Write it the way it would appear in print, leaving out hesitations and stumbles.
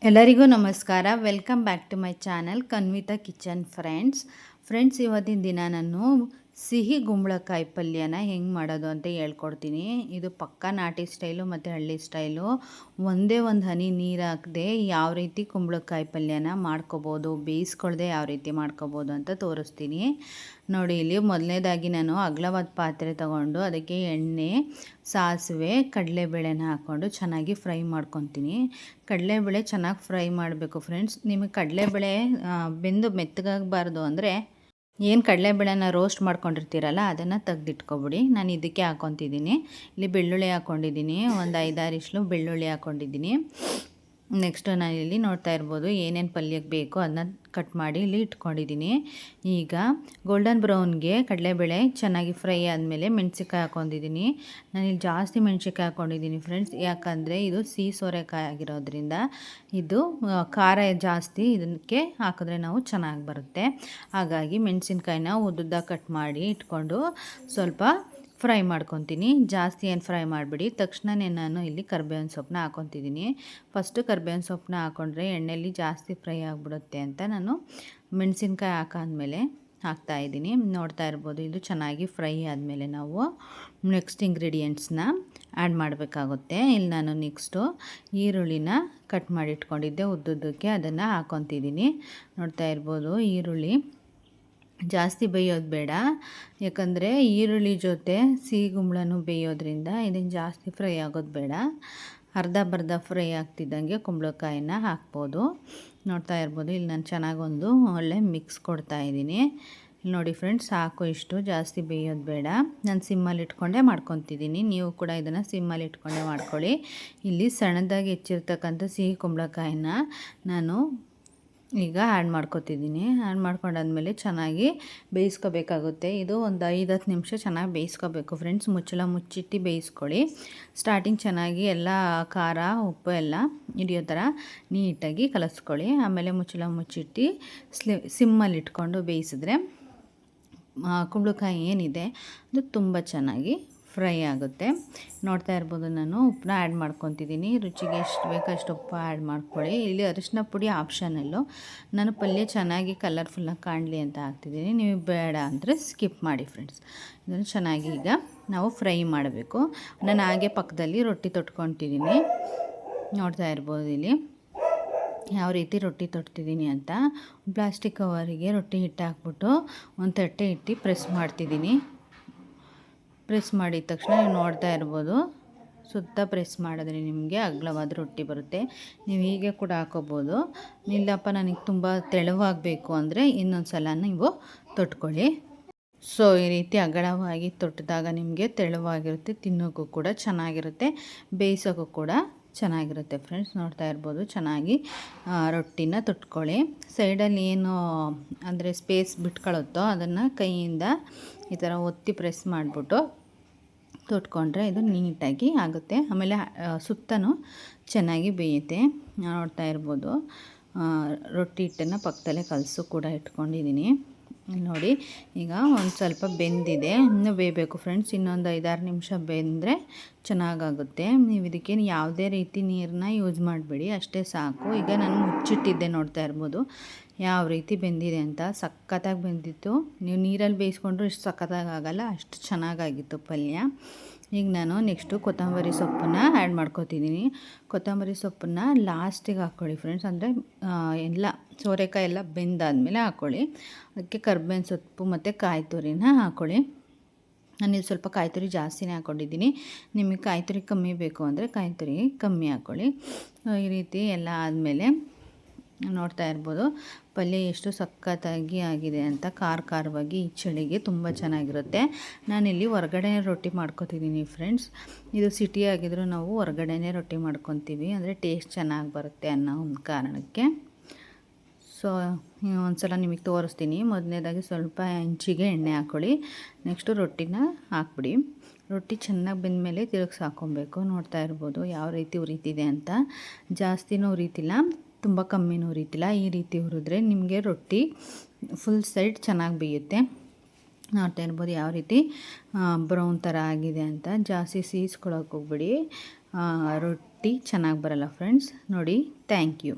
ಎಲ್ಲರಿಗೂ ನಮಸ್ಕಾರ. Welcome back to my channel Kanvitha kitchen friends ಇವತ್ತಿನ ದಿನ ನಾನು ಸಿಹಿ ಕುಂಬಳಕಾಯಿ ಪಲ್ಯನ ಹೆಂಗೆ ಮಾಡೋದು ಅಂತ ಹೇಳ್ಕೊಡ್ತೀನಿ. ಇದು ಪಕ್ಕಾ ನಾಟಿ ಸ್ಟೈಲು ಮತ್ತು ಹಳ್ಳಿ ಸ್ಟೈಲು. ಒಂದೇ ಒಂದು ಹನಿ ನೀರು ಹಾಕದೆ ಯಾವ ರೀತಿ ಕುಂಬಳಕಾಯಿ ಪಲ್ಯನ ಮಾಡ್ಕೋಬೋದು, ಬೇಯಿಸ್ಕೊಳ್ದೆ ಯಾವ ರೀತಿ ಮಾಡ್ಕೋಬೋದು ಅಂತ ತೋರಿಸ್ತೀನಿ. ನೋಡಿ, ಇಲ್ಲಿ ಮೊದಲನೇದಾಗಿ ನಾನು ಅಗಲವಾದ ಪಾತ್ರೆ ತಗೊಂಡು ಅದಕ್ಕೆ ಎಣ್ಣೆ, ಸಾಸಿವೆ, ಕಡಲೆಬೇಳೆನ ಹಾಕ್ಕೊಂಡು ಚೆನ್ನಾಗಿ ಫ್ರೈ ಮಾಡ್ಕೊತೀನಿ. ಕಡಲೆಬೇಳೆ ಚೆನ್ನಾಗಿ ಫ್ರೈ ಮಾಡಬೇಕು ಫ್ರೆಂಡ್ಸ್. ನಿಮಗೆ ಕಡಲೆಬೇಳೆ ಬೆಂದು ಮೆತ್ತಗಾಗಬಾರ್ದು ಅಂದರೆ ಏನು ಕಡಲೆಬೇಳೆನ ರೋಸ್ಟ್ ಮಾಡ್ಕೊಂಡಿರ್ತೀರಲ್ಲ ಅದನ್ನು ತೆಗ್ದಿಟ್ಕೊಬಿಡಿ. ನಾನು ಇದಕ್ಕೆ ಹಾಕ್ಕೊತಿದ್ದೀನಿ. ಇಲ್ಲಿ ಬೆಳ್ಳುಳ್ಳಿ ಹಾಕ್ಕೊಂಡಿದ್ದೀನಿ, ಒಂದು 5-6 ಇಷ್ಟು ಬೆಳ್ಳುಳ್ಳಿ ಹಾಕ್ಕೊಂಡಿದ್ದೀನಿ. ನೆಕ್ಸ್ಟು ನಾನಿಲ್ಲಿ ನೋಡ್ತಾ ಇರ್ಬೋದು ಏನೇನು ಪಲ್ಯಕ್ಕೆ ಬೇಕೋ ಅದನ್ನ ಕಟ್ ಮಾಡಿ ಇಲ್ಲಿ ಇಟ್ಕೊಂಡಿದ್ದೀನಿ. ಈಗ ಗೋಲ್ಡನ್ ಬ್ರೌನ್ಗೆ ಕಡಲೆಬೇಳೆ ಚೆನ್ನಾಗಿ ಫ್ರೈ ಆದಮೇಲೆ ಮೆಣಸಿನ್ಕಾಯಿ ಹಾಕ್ಕೊಂಡಿದ್ದೀನಿ. ನಾನಿಲ್ಲಿ ಜಾಸ್ತಿ ಮೆಣಸಿನ್ಕಾಯಿ ಹಾಕ್ಕೊಂಡಿದ್ದೀನಿ ಫ್ರೆಂಡ್ಸ್, ಯಾಕಂದರೆ ಇದು ಸಿಹಿ ಸೋರೆಕಾಯಿ ಆಗಿರೋದ್ರಿಂದ ಇದು ಖಾರ ಜಾಸ್ತಿ ಇದಕ್ಕೆ ಹಾಕಿದ್ರೆ ನಾವು ಚೆನ್ನಾಗಿ ಬರುತ್ತೆ. ಹಾಗಾಗಿ ಮೆಣಸಿನ್ಕಾಯಿನ ಉದ್ದುದ್ದ ಕಟ್ ಮಾಡಿ ಇಟ್ಕೊಂಡು ಸ್ವಲ್ಪ ಫ್ರೈ ಮಾಡ್ಕೊತೀನಿ. ಜಾಸ್ತಿ ಏನು ಫ್ರೈ ಮಾಡಿಬಿಡಿ. ತಕ್ಷಣವೇ ನಾನು ಇಲ್ಲಿ ಕರಿಬೇವಿನ ಸೊಪ್ಪನ್ನ ಹಾಕ್ಕೊತಿದ್ದೀನಿ. ಫಸ್ಟು ಕರಿಬೇವಿನ ಸೊಪ್ಪನ್ನ ಹಾಕ್ಕೊಂಡ್ರೆ ಎಣ್ಣೆಯಲ್ಲಿ ಜಾಸ್ತಿ ಫ್ರೈ ಆಗಿಬಿಡುತ್ತೆ ಅಂತ ನಾನು ಮೆಣಸಿನ್ಕಾಯಿ ಹಾಕಾದ್ಮೇಲೆ ಹಾಕ್ತಾಯಿದ್ದೀನಿ. ನೋಡ್ತಾ ಇರ್ಬೋದು, ಇದು ಚೆನ್ನಾಗಿ ಫ್ರೈ ಆದಮೇಲೆ ನಾವು ನೆಕ್ಸ್ಟ್ ಇಂಗ್ರೀಡಿಯೆಂಟ್ಸ್ನ ಆ್ಯಡ್ ಮಾಡಬೇಕಾಗುತ್ತೆ. ಇಲ್ಲಿ ನಾನು ನೆಕ್ಸ್ಟು ಈರುಳ್ಳಿನ ಕಟ್ ಮಾಡಿ ಇಟ್ಕೊಂಡಿದ್ದೆ ಉದ್ದುದ್ದಕ್ಕೆ, ಅದನ್ನು ಹಾಕ್ಕೊತಿದ್ದೀನಿ. ನೋಡ್ತಾ ಇರ್ಬೋದು, ಈರುಳ್ಳಿ ಜಾಸ್ತಿ ಬೇಯೋದು ಬೇಡ, ಯಾಕಂದರೆ ಈರುಳ್ಳಿ ಜೊತೆ ಸಿಹಿ ಕುಂಬಳನೂ ಬೇಯೋದ್ರಿಂದ ಇದನ್ನು ಜಾಸ್ತಿ ಫ್ರೈ ಆಗೋದು ಬೇಡ. ಅರ್ಧ ಫ್ರೈ ಆಗ್ತಿದ್ದಂಗೆ ಕುಂಬಳಕಾಯಿನ ಹಾಕ್ಬೋದು. ನೋಡ್ತಾ ಇರ್ಬೋದು, ಇಲ್ಲಿ ನಾನು ಚೆನ್ನಾಗೊಂದು ಒಳ್ಳೆ ಮಿಕ್ಸ್ ಕೊಡ್ತಾಯಿದ್ದೀನಿ. ನೋಡಿ ಫ್ರೆಂಡ್ಸ್, ಸಾಕು, ಇಷ್ಟು ಜಾಸ್ತಿ ಬೇಯೋದು ಬೇಡ. ನಾನು ಸಿಮ್ಮಲ್ಲಿ ಇಟ್ಕೊಂಡೇ ಮಾಡ್ಕೊತಿದ್ದೀನಿ. ನೀವು ಕೂಡ ಇದನ್ನು ಸಿಮ್ಮಲ್ಲಿ ಇಟ್ಕೊಂಡೇ ಮಾಡ್ಕೊಳ್ಳಿ. ಇಲ್ಲಿ ಸಣ್ಣದಾಗಿ ಹೆಚ್ಚಿರ್ತಕ್ಕಂಥ ಸಿಹಿ ಕುಂಬಳಕಾಯಿನ ನಾನು ಈಗ ಆ್ಯಡ್ ಮಾಡ್ಕೊತಿದ್ದೀನಿ. ಆ್ಯಡ್ ಮಾಡ್ಕೊಂಡಾದ್ಮೇಲೆ ಚೆನ್ನಾಗಿ ಬೇಯಿಸ್ಕೋಬೇಕಾಗುತ್ತೆ. ಇದು ಒಂದು 5-10 ನಿಮಿಷ ಚೆನ್ನಾಗಿ ಬೇಯಿಸ್ಕೋಬೇಕು ಫ್ರೆಂಡ್ಸ್. ಮುಚ್ಚಳ ಮುಚ್ಚಿಟ್ಟು ಬೇಯಿಸ್ಕೊಳ್ಳಿ. ಸ್ಟಾರ್ಟಿಂಗ್ ಚೆನ್ನಾಗಿ ಎಲ್ಲ ಖಾರ, ಉಪ್ಪು ಎಲ್ಲ ಹಿಡಿಯೋ ಥರ ನೀಟಾಗಿ ಕಲಿಸ್ಕೊಳ್ಳಿ. ಆಮೇಲೆ ಮುಚ್ಚಳ ಮುಚ್ಚಿಟ್ಟು ಸಿಮ್ಮಲ್ಲಿ ಇಟ್ಕೊಂಡು ಬೇಯಿಸಿದ್ರೆ ಕುಂಬಳಕಾಯಿ ಏನಿದೆ ಅದು ತುಂಬ ಚೆನ್ನಾಗಿ ಫ್ರೈ ಆಗುತ್ತೆ. ನೋಡ್ತಾ ಇರ್ಬೋದು, ನಾನು ಉಪ್ಪನ್ನ ಆ್ಯಡ್ ಮಾಡ್ಕೊತಿದ್ದೀನಿ. ರುಚಿಗೆ ಎಷ್ಟು ಬೇಕಷ್ಟು ಉಪ್ಪು ಆ್ಯಡ್ ಮಾಡ್ಕೊಳ್ಳಿ. ಇಲ್ಲಿ ಅರಿಶಿನ ಪುಡಿ ಆಪ್ಷನಲ್ಲು. ನಾನು ಪಲ್ಯ ಚೆನ್ನಾಗಿ ಕಲರ್ಫುಲ್ಲಾಗಿ ಕಾಣಲಿ ಅಂತ ಹಾಕ್ತಿದ್ದೀನಿ. ನೀವು ಬೇಡ ಅಂದರೆ ಸ್ಕಿಪ್ ಮಾಡಿ ಫ್ರೆಂಡ್ಸ್. ಇದನ್ನು ಚೆನ್ನಾಗಿ ಈಗ ನಾವು ಫ್ರೈ ಮಾಡಬೇಕು. ನಾನು ಹಾಗೆ ಪಕ್ಕದಲ್ಲಿ ರೊಟ್ಟಿ ತೊಟ್ಕೊತಿದ್ದೀನಿ. ನೋಡ್ತಾ ಇರ್ಬೋದು ಇಲ್ಲಿ ಯಾವ ರೀತಿ ರೊಟ್ಟಿ ತೊಟ್ತಿದ್ದೀನಿ ಅಂತ. ಪ್ಲಾಸ್ಟಿಕ್ ಕವರಿಗೆ ರೊಟ್ಟಿ ಹಿಟ್ಟು ಹಾಕ್ಬಿಟ್ಟು ಒಂದು ತಟ್ಟೆ ಇಟ್ಟು ಪ್ರೆಸ್ ಮಾಡ್ತಿದ್ದೀನಿ. ಪ್ರೆಸ್ ಮಾಡಿದ ತಕ್ಷಣ ನೀವು ನೋಡ್ತಾ ಇರ್ಬೋದು, ಸುತ್ತ ಪ್ರೆಸ್ ಮಾಡಿದ್ರೆ ನಿಮಗೆ ಅಗಲವಾದ ರೊಟ್ಟಿ ಬರುತ್ತೆ. ನೀವು ಹೀಗೆ ಕೂಡ ಹಾಕೋಬೋದು. ಇಲ್ಲಪ್ಪ ನನಗೆ ತುಂಬ ತೆಳುವಾಗಬೇಕು ಅಂದರೆ ಇನ್ನೊಂದು ಸಲ ನೀವು ತೊಟ್ಕೊಳ್ಳಿ. ಸೊ ಈ ರೀತಿ ಅಗಲವಾಗಿ ತೊಟ್ಟಿದಾಗ ನಿಮಗೆ ತೆಳುವಾಗಿರುತ್ತೆ, ತಿನ್ನೋಕ್ಕೂ ಕೂಡ ಚೆನ್ನಾಗಿರುತ್ತೆ, ಬೇಯಿಸೋಕ್ಕೂ ಕೂಡ ಚೆನ್ನಾಗಿರುತ್ತೆ ಫ್ರೆಂಡ್ಸ್. ನೋಡ್ತಾ ಇರ್ಬೋದು, ಚೆನ್ನಾಗಿ ರೊಟ್ಟಿನ ತೊಟ್ಕೊಳ್ಳಿ. ಸೈಡಲ್ಲಿ ಏನು ಅಂದರೆ ಸ್ಪೇಸ್ ಬಿಟ್ಕೊಳ್ಳುತ್ತೋ ಅದನ್ನು ಕೈಯಿಂದ ಈ ಥರ ಒತ್ತಿ ಪ್ರೆಸ್ ಮಾಡಿಬಿಟ್ಟು ತೊಟ್ಕೊಂಡ್ರೆ ಇದು ನೀಟಾಗಿ ಆಗುತ್ತೆ. ಆಮೇಲೆ ಸುತ್ತನೂ ಚೆನ್ನಾಗಿ ಬೇಯುತ್ತೆ. ನೋಡ್ತಾ ಇರ್ಬೋದು, ರೊಟ್ಟಿ ಹಿಟ್ಟನ್ನು ಪಕ್ಕದಲ್ಲೇ ಕಲಸು ಕೂಡ ಇಟ್ಕೊಂಡಿದ್ದೀನಿ. ನೋಡಿ, ಈಗ ಒಂದು ಸ್ವಲ್ಪ ಬೆಂದಿದೆ, ಇನ್ನೂ ಬೇಯಬೇಕು ಫ್ರೆಂಡ್ಸ್. ಇನ್ನೊಂದು 5-6 ನಿಮಿಷ ಬೆಂದರೆ ಚೆನ್ನಾಗಾಗುತ್ತೆ. ನೀವು ಇದಕ್ಕೆ ಯಾವುದೇ ರೀತಿ ನೀರನ್ನ ಯೂಸ್ ಮಾಡಬೇಡಿ, ಅಷ್ಟೇ ಸಾಕು. ಈಗ ನಾನು ಮುಚ್ಚಿಟ್ಟಿದ್ದೆ, ನೋಡ್ತಾ ಇರ್ಬೋದು ಯಾವ ರೀತಿ ಬೆಂದಿದೆ ಅಂತ. ಸಖತ್ತಾಗಿ ಬೆಂದಿತ್ತು. ನೀವು ನೀರಲ್ಲಿ ಬೇಯಿಸ್ಕೊಂಡ್ರೂ ಇಷ್ಟು ಸಖತ್ತಾಗಿ ಆಗೋಲ್ಲ, ಅಷ್ಟು ಚೆನ್ನಾಗಾಗಿತ್ತು ಪಲ್ಯ. ಈಗ ನಾನು ನೆಕ್ಸ್ಟು ಕೊತ್ತಂಬರಿ ಸೊಪ್ಪನ್ನು ಆ್ಯಡ್ ಮಾಡ್ಕೊತಿದ್ದೀನಿ. ಕೊತ್ತಂಬರಿ ಸೊಪ್ಪನ್ನು ಲಾಸ್ಟಿಗೆ ಹಾಕ್ಕೊಳ್ಳಿ ಫ್ರೆಂಡ್ಸ್, ಅಂದರೆ ಎಲ್ಲ ಸೋರೆಕಾಯಿ ಎಲ್ಲ ಬೆಂದಾದಮೇಲೆ ಹಾಕ್ಕೊಳ್ಳಿ. ಅದಕ್ಕೆ ಕರ್ಬೇವಿನ ಸೊಪ್ಪು ಮತ್ತು ಕಾಯಿ ತುರಿನ ಹಾಕ್ಕೊಳ್ಳಿ. ನಾನಿಲ್ಲಿ ಸ್ವಲ್ಪ ಕಾಯಿ ತುರಿ ಜಾಸ್ತಿನೇ ಹಾಕ್ಕೊಂಡಿದ್ದೀನಿ. ನಿಮಗೆ ಕಾಯಿ ತುರಿ ಕಮ್ಮಿ ಬೇಕು ಅಂದರೆ ಕಾಯಿ ತುರಿ ಕಮ್ಮಿ ಹಾಕ್ಕೊಳ್ಳಿ. ಈ ರೀತಿ ಎಲ್ಲ ಆದಮೇಲೆ ನೋಡ್ತಾ ಇರ್ಬೋದು ಪಲ್ಯ ಎಷ್ಟು ಸಖತ್ತಾಗಿ ಆಗಿದೆ ಅಂತ. ಖಾರವಾಗಿ ಈ ಚಳಿಗೆ ತುಂಬ ಚೆನ್ನಾಗಿರುತ್ತೆ. ನಾನಿಲ್ಲಿ ಹೊರಗಡೆ ರೊಟ್ಟಿ ಮಾಡ್ಕೊತಿದ್ದೀನಿ ಫ್ರೆಂಡ್ಸ್. ಇದು ಸಿಟಿ ಆಗಿದ್ರೂ ನಾವು ಹೊರಗಡೆನೇ ರೊಟ್ಟಿ ಮಾಡ್ಕೊತೀವಿ, ಅಂದರೆ ಟೇಸ್ಟ್ ಚೆನ್ನಾಗಿ ಬರುತ್ತೆ ಅನ್ನೋ ಒಂದು ಕಾರಣಕ್ಕೆ. ಸೊ ಒಂದು ಸಲ ನಿಮಗೆ ತೋರಿಸ್ತೀನಿ. ಮೊದಲನೇದಾಗಿ ಸ್ವಲ್ಪ ಹೆಂಚಿಗೆ ಎಣ್ಣೆ ಹಾಕ್ಕೊಳ್ಳಿ. ನೆಕ್ಸ್ಟು ರೊಟ್ಟಿನ ಹಾಕ್ಬಿಡಿ. ರೊಟ್ಟಿ ಚೆನ್ನಾಗಿ ಬೆಂದಮೇಲೆ ತಿರುಗಿಸಿ ಹಾಕ್ಕೊಬೇಕು. ನೋಡ್ತಾ ಇರ್ಬೋದು ಯಾವ ರೀತಿ ಉರಿತಿದೆ ಅಂತ. ಜಾಸ್ತಿನೂ ಉರಿತಿಲ್ಲ, ತುಂಬ ಕಮ್ಮಿನೂ ಉರಿತಿಲ್ಲ. ಈ ರೀತಿ ಹುರಿದ್ರೆ ನಿಮಗೆ ರೊಟ್ಟಿ ಫುಲ್ ಸೈಡ್ ಚೆನ್ನಾಗಿ ಬೇಯುತ್ತೆ. ನೋಡ್ತಾ ಇರ್ಬೋದು ಯಾವ ರೀತಿ ಬ್ರೌನ್ ಥರ ಆಗಿದೆ ಅಂತ. ಜಾಸ್ತಿ ಸೀಸ್ಕೊಳಕ್ಕೆ ಹೋಗ್ಬಿಡಿ. ರೊಟ್ಟಿ ಚೆನ್ನಾಗಿ ಬರಲ್ಲ ಫ್ರೆಂಡ್ಸ್. ನೋಡಿ, ಥ್ಯಾಂಕ್ ಯು.